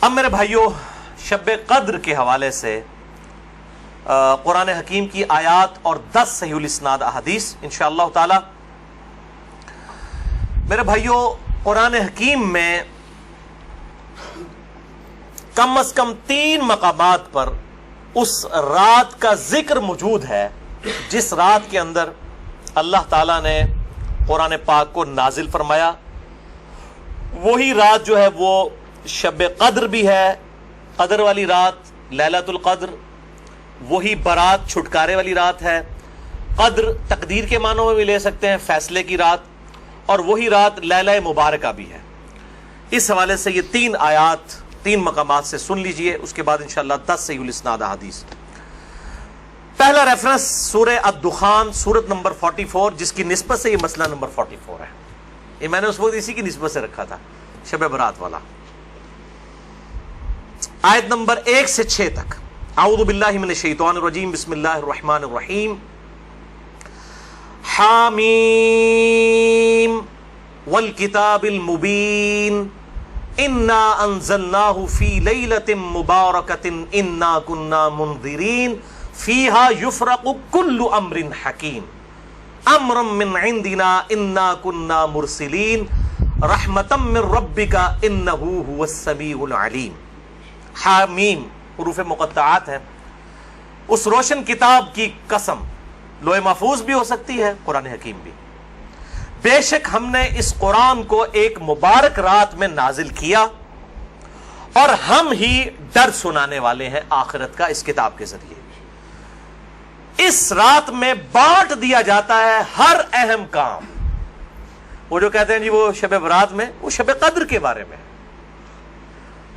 اب میرے بھائیوں، شب قدر کے حوالے سے قرآن حکیم کی آیات اور 10 صحیح الاسناد احادیث انشاءاللہ تعالی. میرے بھائیوں، قرآن حکیم میں کم از کم 3 مقامات پر اس رات کا ذکر موجود ہے جس رات کے اندر اللہ تعالیٰ نے قرآن پاک کو نازل فرمایا. وہی رات جو ہے وہ شب قدر بھی ہے، قدر والی رات، لیلۃ القدر. وہی برات چھٹکارے والی رات ہے. قدر تقدیر کے معنوں میں بھی لے سکتے ہیں، فیصلے کی رات. اور وہی رات لیلہ مبارکہ بھی ہے. اس حوالے سے یہ 3 آیات 3 مقامات سے سن لیجئے، اس کے بعد انشاءاللہ 10 صحیح الاسناد احادیث. پہلا ریفرنس سورہ الدخان، سورت نمبر 44، جس کی نسبت سے یہ مسئلہ نمبر 44 ہے. یہ میں نے اس وقت اسی کی نسبت سے رکھا تھا، شب برات والا. آیت نمبر 1 سے 6 تک. اعوذ باللہ من الشیطان الرجیم، بسم اللہ الرحمن الرحیم. حامیم والکتاب المبین انا انزلناہ فی لیلۃ مبارکۃ انا کنا منذرین فیہا یفرق کل امر حکیم امرا من عندنا انا کنا مرسلین رحمتا من ربک انہ هو السمیع العلیم. حامیم حروف مقطعات ہیں. اس روشن کتاب کی قسم، لوح محفوظ بھی ہو سکتی ہے، قرآن حکیم بھی. بے شک ہم نے اس قرآن کو ایک مبارک رات میں نازل کیا اور ہم ہی ڈر سنانے والے ہیں آخرت کا اس کتاب کے ذریعے. اس رات میں بانٹ دیا جاتا ہے ہر اہم کام. وہ جو کہتے ہیں جی وہ شب برات میں، وہ شب قدر کے بارے میں.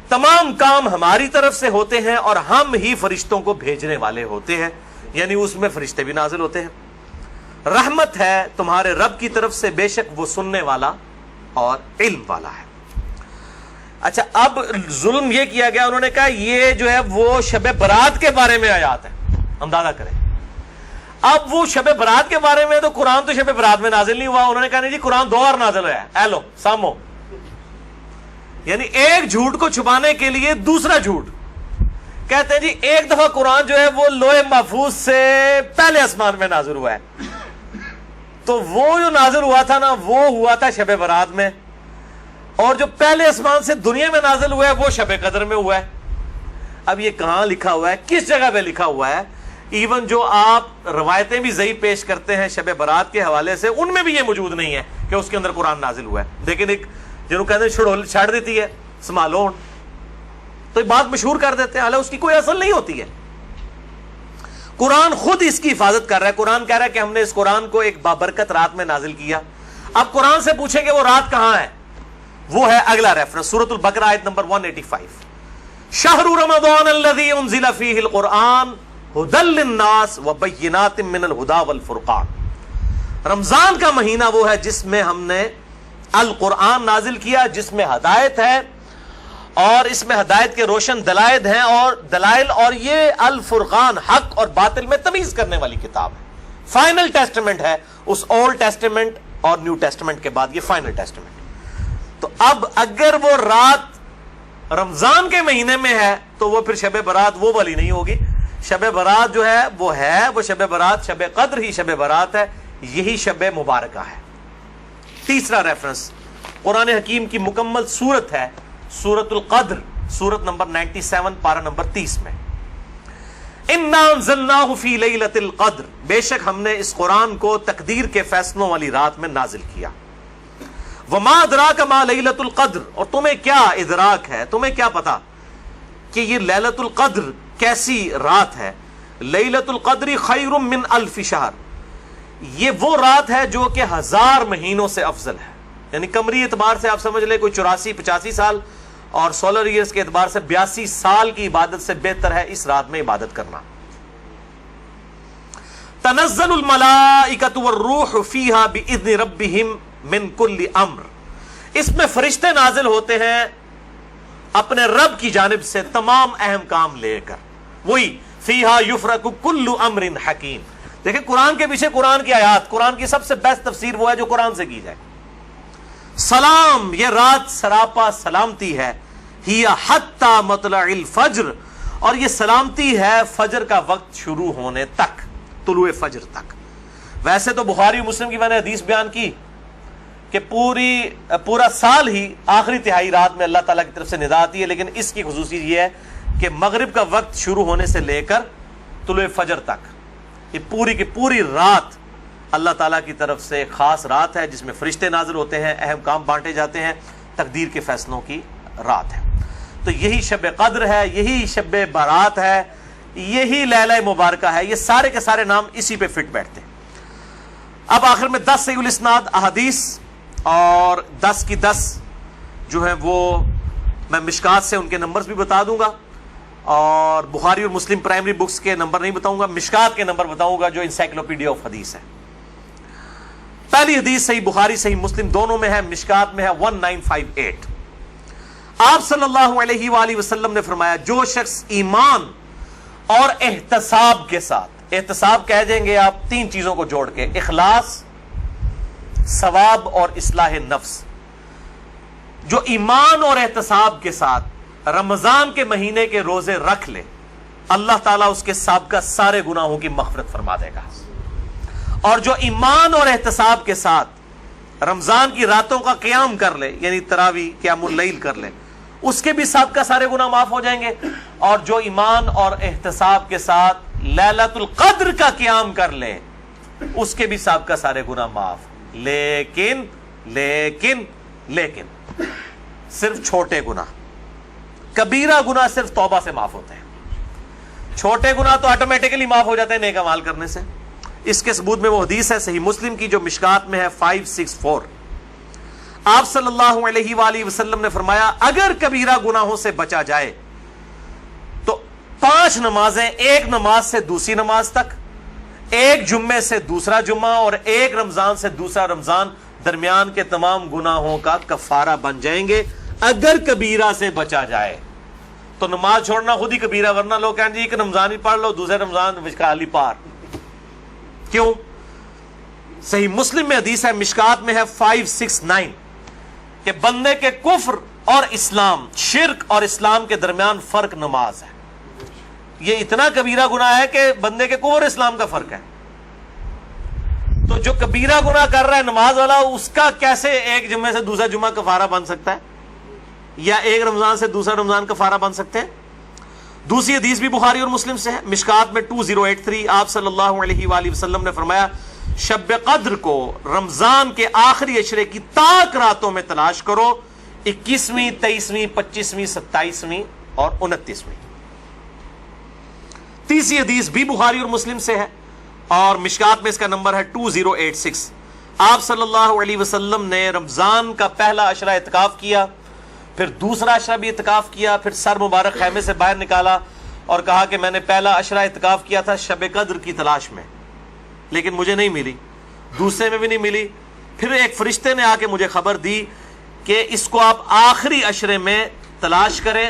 تمام کام ہماری طرف سے ہوتے ہیں اور ہم ہی فرشتوں کو بھیجنے والے ہوتے ہیں، یعنی اس میں فرشتے بھی نازل ہوتے ہیں. رحمت ہے تمہارے رب کی طرف سے، بے شک وہ سننے والا اور علم والا ہے. اچھا، اب ظلم یہ کیا گیا، انہوں نے کہا یہ جو ہے وہ شب برات کے بارے میں آیات ہے. اندازہ کریں، اب وہ شب برات کے بارے میں تو قرآن تو شب برات میں نازل نہیں ہوا. انہوں نے کہا نہیں جی قرآن 2 بار نازل ہوا ہے. ایلو سامو، یعنی ایک جھوٹ کو چھپانے کے لیے دوسرا جھوٹ. کہتے ہیں جی ایک دفعہ قرآن جو ہے وہ لوح محفوظ سے پہلے آسمان میں نازل ہوا ہے، تو وہ جو نازل ہوا تھا نا وہ ہوا تھا شب برات میں، اور جو پہلے آسمان سے دنیا میں نازل ہوا ہے وہ شب قدر میں ہوا ہے. اب یہ کہاں لکھا ہوا ہے، کس جگہ پہ لکھا ہوا ہے؟ ایون جو آپ روایتیں بھی ضعیف پیش کرتے ہیں شب برات کے حوالے سے، ان میں بھی یہ موجود نہیں ہے کہ اس کے اندر قرآن نازل ہوا ہے. لیکن ایک جنہوں کہتے ہیں چھڑ دیتی ہے سنبھالو، تو بات مشہور کر دیتے ہیں، حالانکہ اس کی کوئی اصل نہیں ہوتی ہے. قرآن خود اس کی حفاظت کر رہا ہے. قرآن کہہ رہا ہے کہ ہم نے اس قرآن کو ایک بابرکت رات میں نازل کیا. اب قرآن سے پوچھیں کہ وہ رات کہاں ہے، وہ ہے اگلا ریفرنس سورۃ البقرہ آیت نمبر 185. شہر رمضان الذی انزل فیہ القرآن ھدی للناس وبینات من الھدی والفرقان. رمضان کا مہینہ وہ ہے جس میں ہم نے القرآن نازل کیا، جس میں ہدایت ہے اور اس میں ہدایت کے روشن دلائل ہیں اور یہ الفرقان حق اور باطل میں تمیز کرنے والی کتاب ہے. فائنل ٹیسٹمنٹ ہے، اس اولڈ ٹیسٹمنٹ اور نیو ٹیسٹمنٹ کے بعد یہ فائنل ٹیسٹمنٹ. تو اب اگر وہ رات رمضان کے مہینے میں ہے تو وہ پھر شب برات وہ والی نہیں ہوگی. شب برات جو ہے وہ شب برات، شب قدر ہی شب برات ہے، یہی شب مبارکہ ہے. تیسرا ریفرنس قرآن حکیم کی مکمل سورت ہے، سورت القدر، سورت نمبر 97 پارہ نمبر 30 میں. انا انزلناہ فی لیلۃ القدر، بے شک ہم نے اس قرآن کو تقدیر کے فیصلوں والی رات میں نازل کیا. وما ادراک ما لیلۃ القدر، اور تمہیں کیا ادراک ہے، تمہیں کیا پتا کہ یہ لیلۃ القدر کیسی رات ہے. لیلۃ القدر خیر من الف شہر، یہ وہ رات ہے جو کہ 1000 مہینوں سے افضل ہے. یعنی قمری اعتبار سے آپ سمجھ لیں کوئی 84-85 سال، اور سولر ایئرز کے اعتبار سے 82 سال کی عبادت سے بہتر ہے اس رات میں عبادت کرنا. تنزل الملائکۃ والروح فیہا باذن ربہم من کل امر، اس میں فرشتے نازل ہوتے ہیں اپنے رب کی جانب سے تمام اہم کام لے کر. وہی فیہا یفرق کل امر حکیم. دیکھیں قرآن کے پیچھے قرآن کی آیات، قرآن کی سب سے بیسٹ تفسیر وہ ہے جو قرآن سے کی جائے. سلام، یہ رات سراپا سلامتی ہے، ہی حتی مطلع الفجر، اور یہ سلامتی ہے فجر کا وقت شروع ہونے تک، طلوع فجر تک۔ ویسے تو بخاری و مسلم کی میں نے حدیث بیان کی کہ پورا سال ہی آخری تہائی رات میں اللہ تعالیٰ کی طرف سے ندا آتی ہے، لیکن اس کی خصوصیت یہ ہے کہ مغرب کا وقت شروع ہونے سے لے کر طلوع فجر تک یہ پوری کی پوری رات اللہ تعالیٰ کی طرف سے خاص رات ہے، جس میں فرشتے نازل ہوتے ہیں، اہم کام بانٹے جاتے ہیں، تقدیر کے فیصلوں کی رات ہے۔ تو یہی شب قدر ہے، یہی شب برات ہے، یہی لیلہ مبارکہ ہے، یہ سارے کے سارے نام اسی پہ فٹ بیٹھتے ہیں۔ اب آخر میں 10 صحیح الاسناد احادیث اور 10 کی 10 جو ہیں وہ میں مشکات سے ان کے نمبرز بھی بتا دوں گا، اور بخاری اور مسلم پرائمری بکس کے نمبر نہیں بتاؤں گا، مشکات کے نمبر بتاؤں گا جو انسائکلوپیڈیا آف حدیث ہے۔ پہلی حدیث صحیح بخاری صحیح مسلم دونوں میں ہے، مشکات میں ہے 1958۔ آپ صلی اللہ علیہ وآلہ وسلم نے فرمایا جو شخص ایمان اور احتساب کے ساتھ، احتساب کہہ دیں گے آپ 3 چیزوں کو جوڑ کے، اخلاص، ثواب اور اصلاح نفس، جو ایمان اور احتساب کے ساتھ رمضان کے مہینے کے روزے رکھ لے، اللہ تعالیٰ اس کے سابقہ سارے گناہوں کی مغفرت فرما دے گا۔ اور جو ایمان اور احتساب کے ساتھ رمضان کی راتوں کا قیام کر لے، یعنی تراویح قیام اللیل کر لے، اس کے بھی سابقہ سارے گناہ معاف ہو جائیں گے۔ اور جو ایمان اور احتساب کے ساتھ لیلۃ القدر کا قیام کر لے، اس کے بھی سابقہ سارے گناہ معاف، لیکن لیکن لیکن صرف چھوٹے گناہ، کبیرہ گناہ صرف توبہ سے معاف ہوتے ہیں، چھوٹے گناہ تو آٹومیٹکلی معاف ہو جاتے ہیں نیک اعمال کرنے سے۔ اس کے ثبوت میں وہ حدیث ہے صحیح مسلم کی جو مشکات میں ہے 564۔ آپ صلی اللہ علیہ وآلہ وسلم نے فرمایا اگر کبیرہ گناہوں سے بچا جائے تو 5 نمازیں، ایک نماز سے دوسری نماز تک، ایک جمعے سے دوسرا جمعہ، اور ایک رمضان سے دوسرا رمضان، درمیان کے تمام گناہوں کا کفارہ بن جائیں گے اگر کبیرہ سے بچا جائے۔ تو نماز چھوڑنا خود ہی کبیرہ، ورنہ لوگ کہیں جی ایک رمضان ہی پڑھ لو، دوسرے رمضان خالی پار کیوں؟ صحیح مسلم میں حدیث ہے مشکات میں ہے 569 کہ بندے کے کفر اور اسلام، شرک اور اسلام کے درمیان فرق نماز ہے۔ یہ اتنا کبیرہ گناہ ہے کہ بندے کے کفر اور اسلام کا فرق ہے۔ تو جو کبیرہ گناہ کر رہا ہے نماز والا، اس کا کیسے ایک جمعے سے دوسرا جمعہ کفارہ بن سکتا ہے، یا ایک رمضان سے دوسرا رمضان کفارہ بن سکتے ہیں؟ دوسری حدیث بھی بخاری اور مسلم سے ہے، مشکات میں 2083۔ آپ صلی اللہ علیہ وآلہ وسلم نے فرمایا شب قدر کو رمضان کے آخری عشرے کی تاک راتوں میں تلاش کرو، 21ویں، 23ویں، 25ویں، 27ویں اور 29ویں۔ تیسری حدیث بھی بخاری اور مسلم سے ہے اور مشکات میں اس کا نمبر ہے 2086۔ آپ صلی اللہ علیہ وسلم نے رمضان کا پہلا عشرہ اعتکاف کیا، پھر دوسرا عشرہ بھی اعتکاف کیا، پھر سر مبارک خیمے سے باہر نکالا اور کہا کہ میں نے پہلا عشرہ اعتکاف کیا تھا شب قدر کی تلاش میں، لیکن مجھے نہیں ملی، دوسرے میں بھی نہیں ملی۔ پھر ایک فرشتے نے آ کے مجھے خبر دی کہ اس کو آپ آخری عشرے میں تلاش کریں،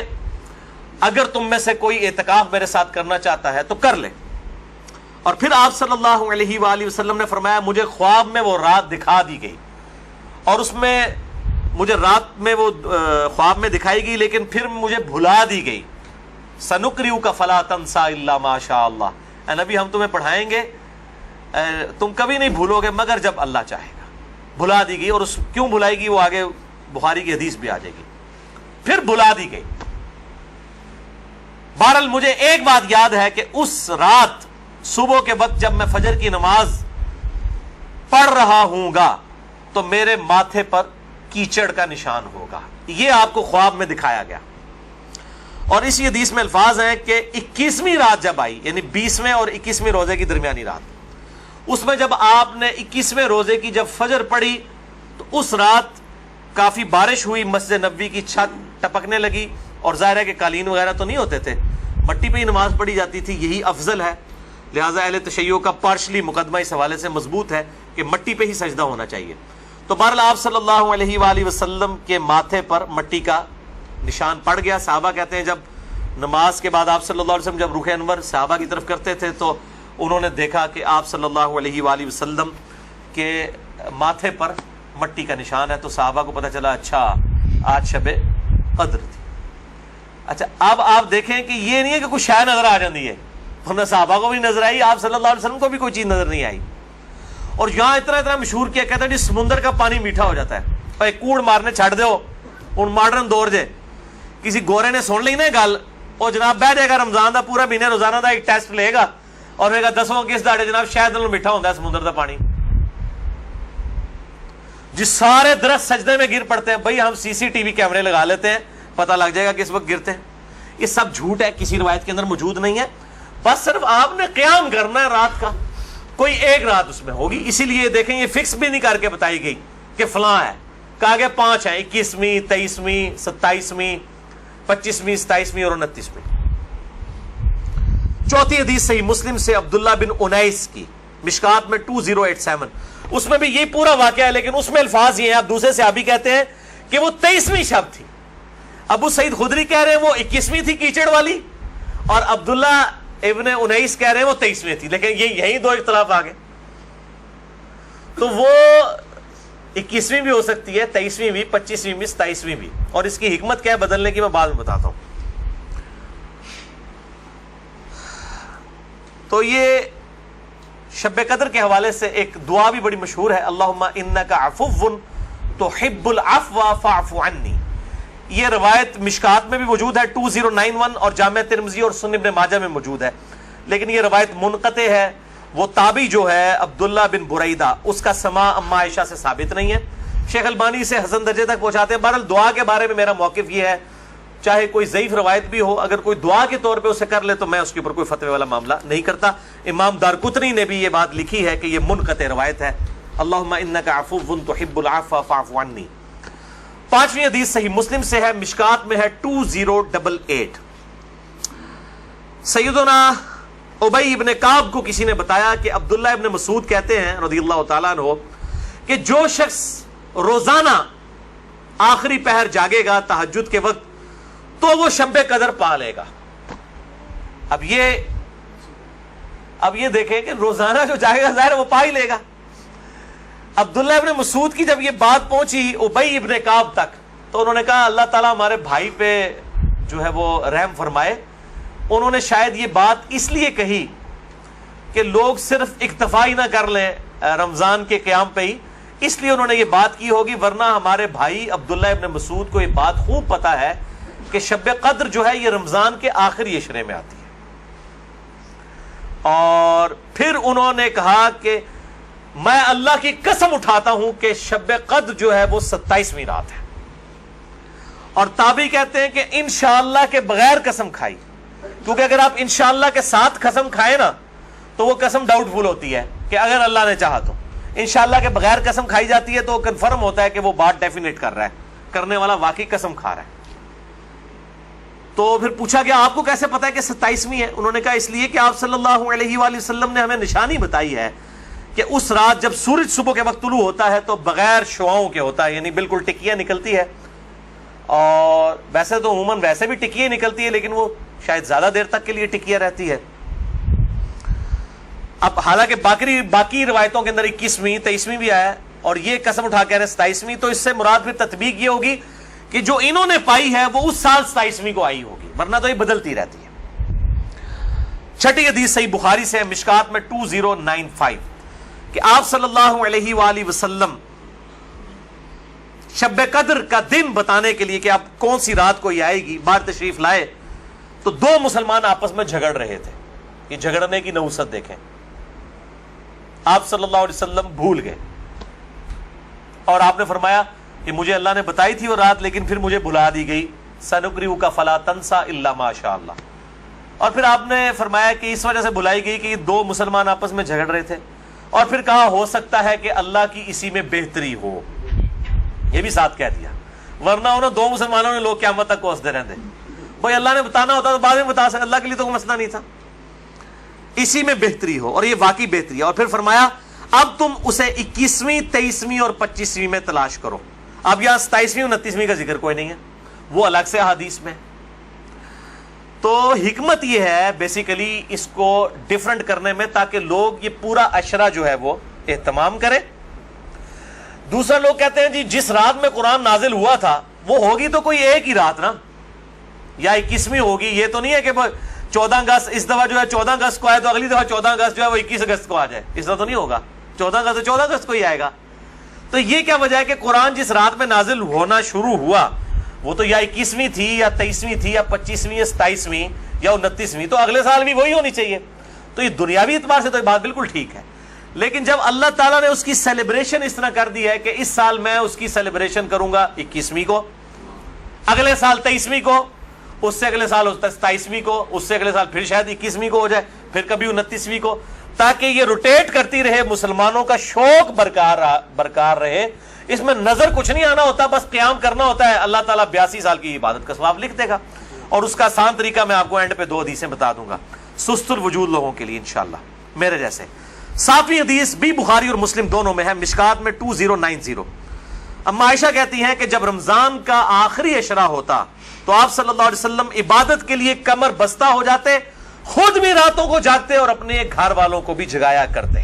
اگر تم میں سے کوئی اعتکاف میرے ساتھ کرنا چاہتا ہے تو کر لے۔ اور پھر آپ صلی اللہ علیہ وآلہ وسلم نے فرمایا مجھے خواب میں وہ رات دکھا دی گئی، اور اس میں مجھے رات میں وہ خواب میں دکھائی گئی لیکن پھر مجھے بھلا دی گئی۔ سنقرئک فلا تنسى الا ما شاء اللہ، اے نبی ہم تمہیں پڑھائیں گے، تم کبھی نہیں بھولو گے مگر جب اللہ چاہے گا۔ بھلا دی گئی، اور اس کیوں بھلائی گئی وہ آگے بخاری کی حدیث بھی آ جائے گی۔ پھر بھلا دی گئی۔ بہرحال مجھے ایک بات یاد ہے کہ اس رات صبح کے وقت جب میں فجر کی نماز پڑھ رہا ہوں گا تو میرے ماتھے پر کیچڑ کا نشان ہوگا، یہ آپ کو خواب میں دکھایا گیا۔ اور اسی حدیث میں الفاظ ہیں کہ 21ویں رات جب آئی، یعنی 20ویں اور 21ویں روزے کی درمیانی رات، اس میں جب آپ نے 21ویں روزے کی جب فجر پڑھی تو اس رات کافی بارش ہوئی، مسجد نبوی کی چھت ٹپکنے لگی، اور ظاہر ہے کہ قالین وغیرہ تو نہیں ہوتے تھے، مٹی پہ ہی نماز پڑھی جاتی تھی، یہی افضل ہے۔ لہٰذا اہل تشیع کا پارشلی مقدمہ اس حوالے سے مضبوط ہے کہ مٹی پہ ہی سجدہ ہونا چاہیے۔ تو بہرحال آپ صلی اللہ علیہ وآلہ وسلم کے ماتھے پر مٹی کا نشان پڑ گیا۔ صحابہ کہتے ہیں جب نماز کے بعد آپ صلی اللہ علیہ وسلم جب رخ انور صحابہ کی طرف کرتے تھے تو انہوں نے دیکھا کہ آپ صلی اللہ علیہ وآلہ وسلم کے ماتھے پر مٹی کا نشان ہے، تو صحابہ کو پتہ چلا اچھا آج شب قدر تھی۔ اچھا اب آپ دیکھیں کہ یہ نہیں ہے کہ کوئی شے نظر آ جاتی ہے، ورنہ صحابہ کو بھی نظر آئی، آپ صلی اللہ علیہ وسلم کو بھی کوئی چیز نظر نہیں آئی. اور یہاں اتنا مشہور کیا کہتے ہیں جی سمندر کا پانی میٹھا ہو جاتا ہے، اور ایک کوڑ مارنے چھڑ دو ہوں ماڈرن دور جے کسی گورے نے سن لی نا گل، اور جناب بہ جائے گا رمضان دا پورا مہینے روزانہ دا ایک ٹیسٹ لے گا اور کہے گا 10واں کس داڑے جناب شاید انہوں میٹھا ہوتا ہے سمندر دا پانی. جس سارے درخت سجدے میں گر پڑتے ہیں، بھائی ہم سی سی ٹی وی کیمرے لگا لیتے ہیں، پتہ لگ جائے گا کس وقت گرتے ہیں. یہ سب جھوٹ ہے، کسی روایت کے اندر موجود نہیں ہے. بس صرف آپ نے قیام کرنا ہے رات کا، کوئی ایک رات اس میں ہوگی. اسی لیے دیکھیں یہ فکس بھی نہیں کر کے بتائی گئی کہ فلاں ہے، کہا کہ 5 ہیں، 21ویں 23ویں 27ویں 25ویں 27ویں اور 29ویں. چوتھی حدیث صحیح مسلم سے عبداللہ بن انیس کی، مشکات میں 2087. اس میں بھی یہ پورا واقعہ ہے، لیکن اس میں الفاظ یہ ہیں، اب دوسرے صحابی کہتے ہیں کہ وہ 23ویں شب تھی. ابو سعید خدری کہہ رہے ہیں وہ 21ویں تھی کیچڑ والی، اور عبداللہ ابن انیس کہہ رہے ہیں وہ 23ویں تھی. لیکن یہی دو اختلاف آ گئے. تو وہ 21ویں بھی ہو سکتی ہے، 23ویں بھی، 25ویں بھی، 27ویں بھی. اور اس کی حکمت کیا ہے بدلنے کی میں بعد میں بتاتا ہوں. تو یہ شب قدر کے حوالے سے ایک دعا بھی بڑی مشہور ہے، اللہم انک عفو تحب العفو فاعف عنی. یہ روایت مشکات میں بھی موجود ہے 2091 اور جامع ترمذی اور سنن ابن ماجہ میں موجود ہے، لیکن یہ روایت منقطع ہے. وہ تابعی جو ہے عبداللہ بن بریدہ، اس کا سماع اما عائشہ سے ثابت نہیں ہے. شیخ البانی سے حسن درجے تک پہنچاتے ہیں. بہرحال دعا کے بارے میں میرا موقف یہ ہے، چاہے کوئی ضعیف روایت بھی ہو، اگر کوئی دعا کے طور پہ اسے کر لے تو میں اس کے اوپر کوئی فتوی والا معاملہ نہیں کرتا. امام دارقطنی نے بھی یہ بات لکھی ہے کہ یہ منقطع روایت ہے. اللہم انک عفو تحب العفو فاعف عنی. 5ویں حدیث صحیح مسلم سے ہے، مشکات میں ہے 2088. سیدنا ابی ابن کعب کو کسی نے بتایا کہ عبداللہ ابن مسعود کہتے ہیں رضی اللہ تعالیٰ عنہ کہ جو شخص روزانہ آخری پہر جاگے گا تہجد کے وقت تو وہ شب قدر پا لے گا. اب یہ دیکھیں کہ روزانہ جو جاگے گا ظاہر وہ پا ہی لے گا. عبداللہ ابن مسعود کی جب یہ بات پہنچی ابی ابن کعب تک تو انہوں نے کہا اللہ تعالیٰ ہمارے بھائی پہ جو ہے وہ رحم فرمائے. انہوں نے شاید یہ بات اس لیے کہی کہ لوگ صرف اکتفا ہی نہ کر لیں رمضان کے قیام پہ ہی، اس لیے انہوں نے یہ بات کی ہوگی، ورنہ ہمارے بھائی عبداللہ ابن مسعود کو یہ بات خوب پتہ ہے کہ شب قدر جو ہے یہ رمضان کے آخری عشرے میں آتی ہے. اور پھر انہوں نے کہا کہ میں اللہ کی قسم اٹھاتا ہوں کہ شب قدر جو ہے وہ 27ویں رات ہے. اور تابعی کہتے ہیں کہ انشاءاللہ کے بغیر قسم کھائی، کیونکہ اگر آپ انشاءاللہ کے ساتھ قسم کھائیں نا تو وہ قسم ڈاؤٹ فل ہوتی ہے کہ اگر اللہ نے چاہا تو. انشاءاللہ کے بغیر قسم کھائی جاتی ہے تو کنفرم ہوتا ہے کہ وہ بات ڈیفینیٹ کر رہا ہے، کرنے والا واقعی قسم کھا رہا ہے. تو پھر پوچھا گیا آپ کو کیسے پتا ہے کہ 27ویں ہے؟ انہوں نے کہا اس لیے کہ آپ صلی اللہ علیہ وآلہ وسلم نے ہمیں نشانی بتائی ہے کہ اس رات جب سورج صبح کے وقت طلوع ہوتا ہے تو بغیر شعاؤں کے ہوتا ہے، یعنی بالکل ٹکیاں نکلتی ہے. اور ویسے تو عموماً ویسے بھی ٹکیاں نکلتی ہے، لیکن وہ شاید زیادہ دیر تک کے لیے ٹکیاں رہتی ہے. اب حالانکہ باقی روایتوں کے اندر 21ویں 23ویں بھی آیا ہے، اور یہ قسم اٹھا کے 27ویں، تو اس سے مراد پھر تطبیق یہ ہوگی کہ جو انہوں نے پائی ہے وہ اس سال 27ویں کو آئی ہوگی، ورنہ تو یہ بدلتی رہتی ہے. 6ٹھی حدیث صحیح بخاری سے ہے، مشکات میں 2095 کہ آپ صلی اللہ علیہ وآلہ وسلم شب قدر کا دن بتانے کے لیے کہ آپ کون سی رات کو یہ آئے گی باہر تشریف لائے تو 2 مسلمان آپس میں جھگڑ رہے تھے. یہ جھگڑنے کی نحوست دیکھیں. آپ صلی اللہ علیہ وسلم بھول گئے اور آپ نے فرمایا کہ مجھے اللہ نے بتائی تھی وہ رات لیکن پھر مجھے بھلا دی گئی، سنقرئک فلا تنسى الا ما شاء اللہ. اور پھر آپ نے فرمایا کہ اس وجہ سے بھلائی گئی کہ یہ 2 مسلمان آپس میں جھگڑ رہے تھے، اور پھر کہا ہو سکتا ہے کہ اللہ کی اسی میں بہتری ہو، یہ بھی ساتھ کہہ دیا، ورنہ انہوں 2 مسلمانوں نے لوگ قیامت تک کوستے رہتے. بھائی اللہ نے بتانا ہوتا تو بعد میں بتا سکتے، اللہ کے لیے تو کوئی مسئلہ نہیں تھا، اسی میں بہتری ہو، اور یہ واقعی بہتری ہے. اور پھر فرمایا اب تم اسے 21ویں 23ویں اور 25ویں میں تلاش کرو. اب یہاں 27ویں 29ویں کا ذکر کوئی نہیں ہے، وہ الگ سے حدیث میں. تو حکمت یہ ہے بیسیکلی اس کو ڈیفرنٹ کرنے میں تاکہ لوگ یہ پورا عشرہ جو ہے وہ اہتمام کریں. دوسرا لوگ کہتے ہیں جی جس رات میں قرآن نازل ہوا تھا وہ ہوگی تو کوئی ایک ہی رات نا، یا 21ویں ہوگی. یہ تو نہیں ہے کہ 14 اگست اس دفعہ جو ہے 14 اگست کو آئے تو اگلی دفعہ 14 اگست جو ہے وہ 21 اگست کو آ جائے, اس طرح تو نہیں ہوگا. 14 اگست تو 14 اگست کو ہی آئے گا. تو یہ کیا وجہ ہے کہ قرآن جس رات میں نازل ہونا شروع ہوا وہ تو یا 21ویں تھی یا 23ویں تھی یا 25ویں یا 27ویں یا 29ویں, تو اگلے سال بھی وہی ہونی چاہیے. تو یہ دنیاوی اعتبار سے تو یہ بات بالکل ٹھیک ہے. لیکن جب اللہ تعالیٰ نے اس کی سیلیبریشن اس طرح کر دی ہے کہ اس سال میں اس کی سیلیبریشن کروں گا 21ویں کو, اگلے سال 23ویں کو, اس سے اگلے سال 27ویں کو, اس سے اگلے سال پھر شاید 21ویں کو ہو جائے, پھر کبھی 29ویں کو, تاکہ یہ روٹیٹ کرتی رہے, مسلمانوں کا شوق برقرار رہے. اس میں نظر کچھ نہیں آنا ہوتا, بس قیام کرنا ہوتا ہے. اللہ تعالیٰ 82 سال کی عبادت کا ثواب لکھ دے گا. اور اس کا آسان طریقہ میں آپ کو اینڈ پہ 2 حدیثیں بتا دوں گا سست الوجود لوگوں کے لیے انشاءاللہ میرے جیسے. 7ویں حدیث بھی بخاری اور مسلم دونوں میں ہے, مشکات میں 2090. اما عائشہ کہتی ہیں کہ جب رمضان کا آخری عشرہ ہوتا تو آپ صلی اللہ علیہ وسلم عبادت کے لیے کمر بستہ ہو جاتے, خود بھی راتوں کو جاگتے اور اپنے گھر والوں کو بھی جگایا کرتے.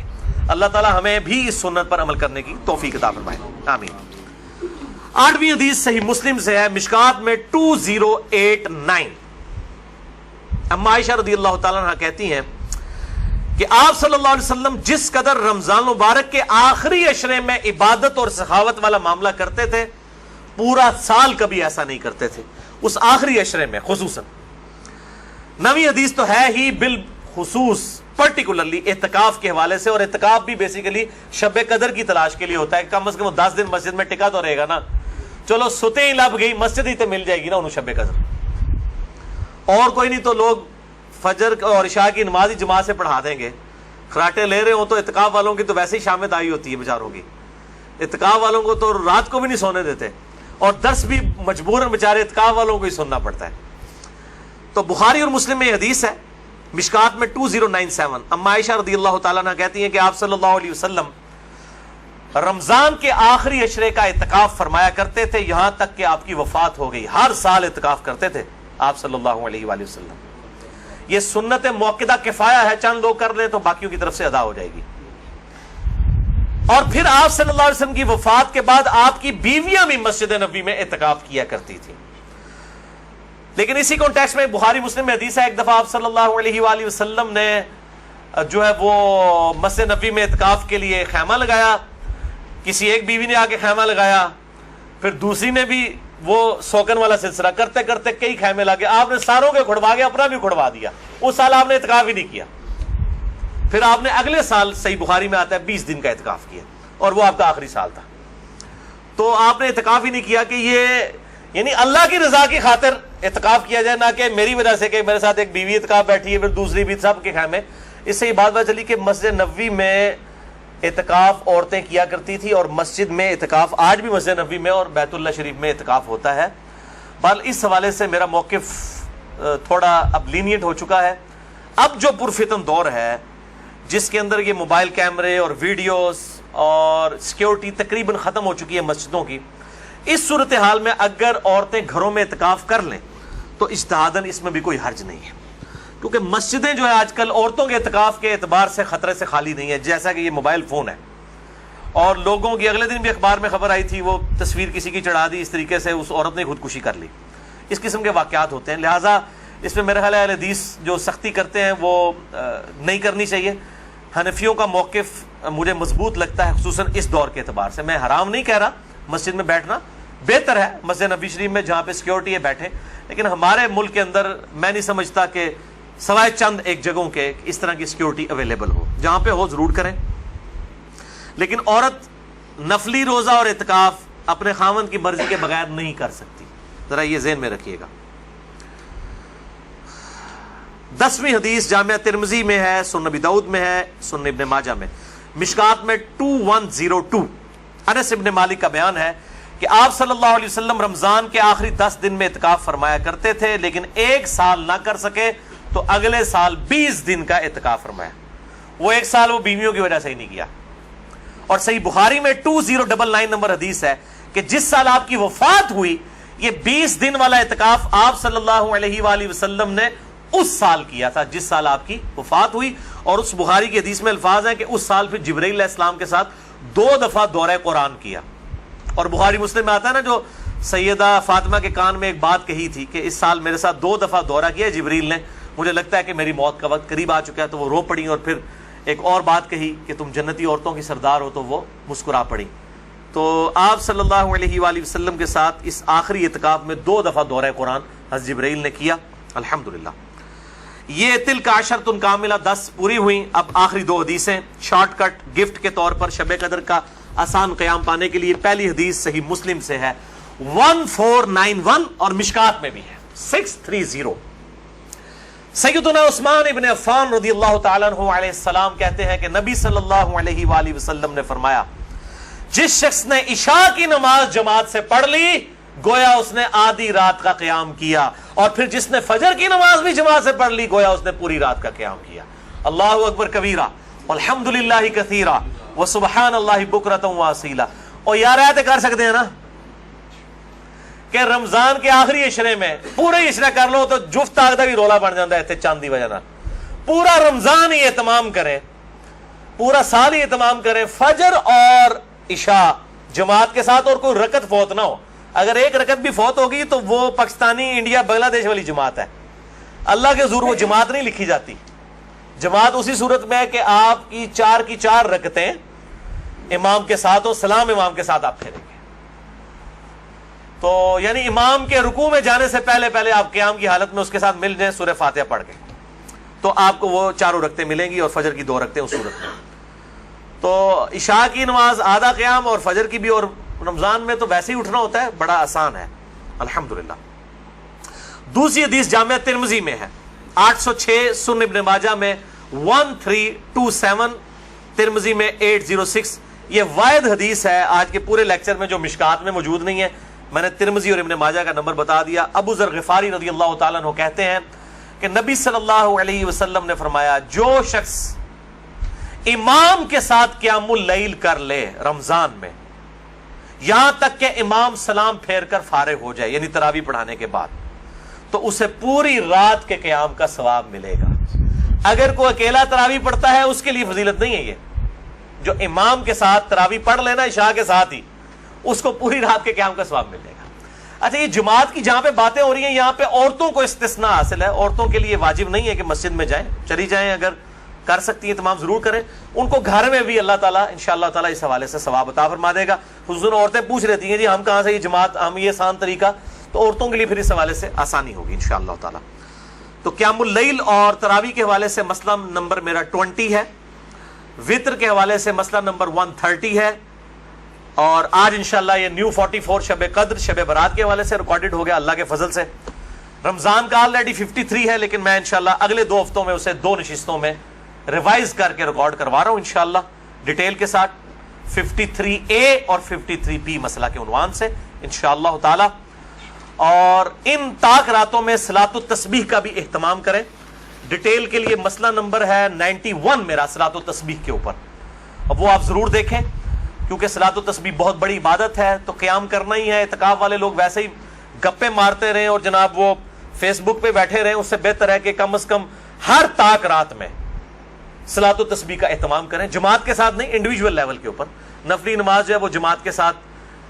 اللہ تعالی ہمیں بھی اس سنت پر عمل کرنے کی توفیق عطا فرمائے, آمین. 8ویں حدیث صحیح مسلم سے ہے, مشکات میں 2089. اما عائشہ رضی اللہ تعالیٰ عنہ کہتی ہیں کہ آپ صلی اللہ علیہ وسلم جس قدر رمضان مبارک کے آخری عشرے میں عبادت اور سخاوت والا معاملہ کرتے تھے, پورا سال کبھی ایسا نہیں کرتے تھے, اس آخری عشرے میں خصوصاً. 9ویں حدیث تو ہے ہی بالخصوص پرٹیکولرلی اعتکاف کے حوالے سے, اور اعتکاف بھی بیسیکلی شب قدر کی تلاش کے لیے ہوتا ہے. کم از کم 10 دن مسجد میں ٹکا تو رہے گا نا, چلو ستے ہی لب گئی مسجد ہی تو مل جائے گی نا انہوں شب قدر, اور کوئی نہیں تو لوگ فجر اور عشاء کی نماز ہی جماعت سے پڑھا دیں گے. خراٹے لے رہے ہوں تو اعتکاف والوں کی تو ویسے ہی شامت آئی ہوتی ہے بیچاروں کی, اعتکاف والوں کو تو رات کو بھی نہیں سونے دیتے, اور درس بھی مجبوراً بیچارے اعتکاف والوں کو ہی سننا پڑتا ہے. تو بخاری اور مسلم میں حدیث ہے, مشکات میں 2097. اما عائشہ رضی اللہ تعالیٰ عنہ کہتی ہیں کہ آپ صلی اللہ علیہ وسلم رمضان کے آخری عشرے کا اعتکاف فرمایا کرتے تھے یہاں تک کہ آپ کی وفات ہو گئی. ہر سال اعتکاف کرتے تھے آپ صلی اللہ علیہ وآلہ وسلم. یہ سنت موقدہ کفایہ ہے, چند لوگ کر لیں تو باقیوں کی طرف سے ادا ہو جائے گی. اور پھر آپ صلی اللہ علیہ وسلم کی وفات کے بعد آپ کی بیویاں بھی مسجد نبوی میں اعتکاف کیا کرتی تھی. لیکن اسی کانٹیکسٹ میں بخاری مسلم میں حدیث ہے, ایک دفعہ آپ صلی اللہ علیہ وآلہ وسلم نے جو ہے وہ مسجد نبوی میں اعتکاف کے لیے خیمہ لگایا. کسی ایک بیوی نے آ کے خیمہ لگایا, پھر دوسری نے بھی وہ سوکن والا سلسلہ کرتے کرتے کئی خیمے لگے. آپ نے ساروں کے کھڑوا کے اپنا بھی کھڑوا دیا. اس سال آپ نے اعتکاف ہی نہیں کیا. پھر آپ نے اگلے سال صحیح بخاری میں آتا ہے 20 دن کا اعتکاف کیا, اور وہ آپ کا آخری سال تھا. تو آپ نے اعتکاف ہی نہیں کیا کہ یہ یعنی اللہ کی رضا کی خاطر اعتکاف کیا جائے, نہ کہ میری وجہ سے کہ میرے ساتھ ایک بیوی اعتکاف بیٹھی ہے پھر دوسری بھی, سب کے خیمے. اس سے یہ بات پتہ چلی کہ مسجد نبوی میں اعتکاف عورتیں کیا کرتی تھی, اور مسجد میں اعتکاف آج بھی مسجد نبوی میں اور بیت اللہ شریف میں اعتکاف ہوتا ہے. بل اس حوالے سے میرا موقف تھوڑا اب لینیٹ ہو چکا ہے. اب جو پرفتن دور ہے جس کے اندر یہ موبائل کیمرے اور ویڈیوز اور سیکیورٹی تقریباً ختم ہو چکی ہے مسجدوں کی, اس صورتحال میں اگر عورتیں گھروں میں اعتکاف کر لیں تو اجتہاداً اس میں بھی کوئی حرج نہیں ہے, کیونکہ مسجدیں جو ہے آج کل عورتوں کے اعتکاف کے اعتبار سے خطرے سے خالی نہیں ہے. جیسا کہ یہ موبائل فون ہے, اور لوگوں کی اگلے دن بھی اخبار میں خبر آئی تھی, وہ تصویر کسی کی چڑھا دی, اس طریقے سے اس عورت نے خودکشی کر لی. اس قسم کے واقعات ہوتے ہیں. لہٰذا اس میں میرے خیال ہے حدیث جو سختی کرتے ہیں وہ نہیں کرنی چاہیے. حنفیوں کا موقف مجھے مضبوط لگتا ہے, خصوصاً اس دور کے اعتبار سے. میں حرام نہیں کہہ رہا, مسجد میں بیٹھنا بہتر ہے, مسجد نبوی شریف میں جہاں پہ سیکیورٹی ہے بیٹھے, لیکن ہمارے ملک کے اندر میں نہیں سمجھتا کہ سوائے چند ایک جگہوں کے اس طرح کی سیکیورٹی اویلیبل ہو. جہاں پہ ہو ضرور کریں, لیکن عورت نفلی روزہ اور اعتکاف اپنے خاوند کی مرضی کے بغیر نہیں کر سکتی, ذرا یہ ذہن میں رکھیے گا. 10ویں حدیث جامعہ ترمذی میں ہے, سنن نبی داؤد میں ہے, سنن ابن ماجہ میں, مشکات میں 2102. انس ابن مالک کا بیان ہے کہ آپ صلی اللہ علیہ وسلم رمضان کے آخری 10 دن میں اعتکاف فرمایا کرتے تھے, لیکن ایک سال نہ کر سکے تو اگلے سال 20 دن کا اعتکاف فرمایا. وہ ایک سال وہ بیویوں کی وجہ سے ہی نہیں کیا. اور صحیح بخاری میں 2099 نمبر حدیث ہے کہ جس سال آپ کی وفات ہوئی یہ 20 دن والا اعتکاف آپ صلی اللہ علیہ وآلہ وسلم نے اس سال کیا تھا جس سال آپ کی وفات ہوئی. اور اس بخاری کی حدیث میں الفاظ ہیں کہ اس سال پھر جبرائیل علیہ السلام کے ساتھ 2 دفعہ دورہ قرآن کیا. اور بخاری مسلم میں آتا ہے نا جو سیدہ فاطمہ کے کان میں ایک بات کہی تھی کہ اس سال میرے ساتھ 2 دفعہ دورہ کیا جبریل نے، مجھے لگتا ہے کہ میری موت کا وقت قریب آ چکا ہے، تو وہ رو پڑی، اور پھر ایک اور بات کہی کہ تم جنتی عورتوں کی سردار ہو، تو وہ مسکرا پڑی۔ تو آپ صلی اللہ علیہ وآلہ وسلم کے ساتھ اس آخری اعتکاف میں 2 دفعہ دورہ قرآن حضرت جبرائیل نے کیا، الحمدللہ۔ یہ تلک عشرۃ کاملہ 10 پوری ہوئیں۔ اب آخری 2 حدیثیں شارٹ کٹ گفٹ کے طور پر شب قدر کا آسان قیام پانے کے لیے۔ پہلی حدیث صحیح مسلم سے ہے 1491 اور مشکات میں بھی ہے 630۔ سیدنا عثمان ابن عفان رضی اللہ تعالیٰ عنہ علیہ السلام کہتے ہیں کہ نبی صلی اللہ علیہ وآلہ وسلم نے فرمایا، جس شخص نے عشاء کی نماز جماعت سے پڑھ لی گویا اس نے آدھی رات کا قیام کیا، اور پھر جس نے فجر کی نماز بھی جماعت سے پڑھ لی گویا اس نے پوری رات کا قیام کیا۔ اللہ اکبر کبیرہ والحمدللہ کثیرہ وسبحان اللہ بکرۃ واصیلہ۔ اور یار ایسے کر سکتے ہیں نا کہ رمضان کے آخری عشرے میں پورے عشرہ کر لو تو جفت آگدہ بھی رولا بن جاتا ہے اتنے چاند دی وجہ نہ۔ پورا رمضان ہی اہتمام کریں، پورا سال ہی اہتمام کریں، فجر اور عشاء جماعت کے ساتھ، اور کوئی رکعت فوت نہ ہو۔ اگر ایک رکعت بھی فوت ہوگی تو وہ پاکستانی انڈیا بنگلہ دیش والی جماعت ہے، اللہ کے حضور وہ جماعت نہیں لکھی جاتی۔ جماعت اسی صورت میں ہے کہ آپ کی 4 کی 4 رکعتیں امام کے ساتھ ہو، سلام امام کے ساتھ آپ پھیریں گے، تو یعنی امام کے رکوع میں جانے سے پہلے آپ قیام کی حالت میں اس کے ساتھ مل جائیں سورہ فاتحہ پڑھ کے، تو آپ کو وہ 4 رکعتیں ملیں گی، اور فجر کی 2 رکعتیں اس صورت میں۔ تو عشاء کی نماز آدھا قیام اور فجر کی بھی، اور رمضان میں تو ویسے ہی اٹھنا ہوتا ہے، بڑا آسان ہے الحمدللہ۔ دوسری حدیث جامعہ ترمذی میں ہے 806، سنن ابن ماجہ میں 1327، ترمذی میں 806۔ یہ واحد حدیث ہے آج کے پورے لیکچر میں جو مشکات میں موجود نہیں ہے، میں نے ترمذی اور ابن ماجہ کا نمبر بتا دیا۔ ابو ذر غفاری رضی اللہ تعالیٰ عنہ کہتے ہیں کہ نبی صلی اللہ علیہ وسلم نے فرمایا، جو شخص امام کے ساتھ قیام اللیل کر لے رمضان میں یہاں تک کہ امام سلام پھیر کر فارغ ہو جائے، یعنی تراویح پڑھانے کے بعد، تو اسے پوری رات کے قیام کا ثواب ملے گا۔ اگر کوئی اکیلا تراویح پڑھتا ہے اس کے لیے فضیلت نہیں ہے یہ، جو امام کے ساتھ تراویح پڑھ لینا عشاء کے ساتھ ہی، اس کو پوری رات کے قیام کا ثواب ملے گا۔ اچھا، یہ جماعت کی جہاں پہ باتیں ہو رہی ہیں یہاں پہ عورتوں کو استثناء حاصل ہے، عورتوں کے لیے واجب نہیں ہے کہ مسجد میں جائیں، چلی جائیں، اگر کر سکتی ہیں تمام ضرور کریں، ان کو گھر میں بھی اللہ تعالیٰ انشاءاللہ تعالیٰ اس حوالے سے ثواب عطا فرما دے گا۔ خصوصاً عورتیں پوچھ رہتی ہیں جی ہم کہاں سے یہ جماعت، ہم یہ آسان طریقہ، تو عورتوں کے لیے پھر اس حوالے سے آسانی ہوگی انشاءاللہ تعالیٰ۔ تو قیام اللیل اور تراویح کے حوالے سے مسئلہ نمبر میرا 20 ہے، وطر کے حوالے سے مسئلہ نمبر 130 ہے، اور آج انشاءاللہ یہ نیو 44 شب قدر شب برات کے حوالے سے ریکارڈڈ ہو گیا اللہ کے فضل سے۔ رمضان کا آلریڈی 53 ہے، لیکن میں انشاءاللہ اگلے 2 ہفتوں میں اسے 2 نشستوں میں ریوائز کر کے ریکارڈ کروا رہا ہوں انشاءاللہ ڈیٹیل کے ساتھ، 53A اور 53B مسئلہ کے عنوان سے انشاءاللہ تعالی۔ اور ان طاق راتوں میں صلاۃ التسبیح کا بھی اہتمام کریں۔ ڈیٹیل کے لیے مسئلہ نمبر ہے 91 میرا صلاۃ التسبیح کے اوپر، اب وہ آپ ضرور دیکھیں، کیونکہ صلاۃ التسبیح بہت بڑی عبادت ہے، تو قیام کرنا ہی ہے۔ اعتکاف والے لوگ ویسے ہی گپے مارتے رہیں اور جناب وہ فیس بک پہ بیٹھے رہیں، اس سے بہتر ہے کہ کم از کم ہر طاق رات میں صلاۃ التسبیح کا اہتمام کریں، جماعت کے ساتھ نہیں، انڈیویجول لیول کے اوپر۔ نفلی نماز جو ہے وہ جماعت کے ساتھ،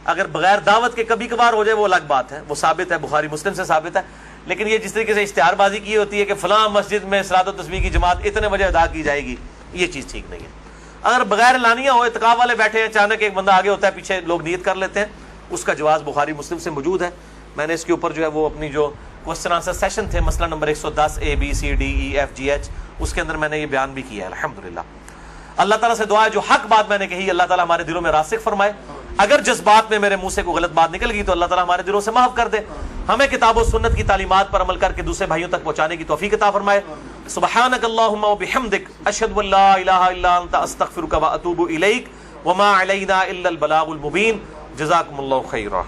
اگر بغیر دعوت کے کبھی کبھار ہو جائے وہ الگ بات ہے، وہ ثابت ہے، بخاری مسلم سے ثابت ہے، لیکن یہ جس طریقے سے اشتہار بازی کی ہوتی ہے کہ فلاں مسجد میں صلاۃ التسبیح کی جماعت اتنے بجے ادا کی جائے گی، یہ چیز ٹھیک نہیں ہے۔ اگر بغیر اعلانیہ ہو، اعتکاف والے بیٹھے ہیں، اچانک ایک بندہ آگے ہوتا ہے، پیچھے لوگ نیت کر لیتے ہیں، اس کا جواز بخاری مسلم سے موجود ہے۔ میں نے اس کے اوپر جو ہے وہ اپنی جو کوسچن آنسر سیشن تھے، مسئلہ نمبر 110 ABCDEFGH، اس کے اندر میں نے یہ بیان بھی کیا ہے الحمدللہ۔ اللہ تعالیٰ سے دعا ہے جو حق بات میں نے کہی اللہ تعالیٰ ہمارے دلوں میں راسخ فرمائے، اگر جذبات میں میرے منہ سے کوئی غلط بات نکل گئی تو اللہ تعالیٰ ہمارے دلوں سے معاف کر دے، ہمیں کتاب و سنت کی تعلیمات پر عمل کر کے دوسرے بھائیوں تک پہنچانے کی توفیق عطا فرمائے۔ سبحانک اللہم و بحمدک، اشہد ان لا الہ الا انت، استغفرک و اتوب الیک، وما علینا الا البلاغ المبین۔ جزاکم اللہ خیرا۔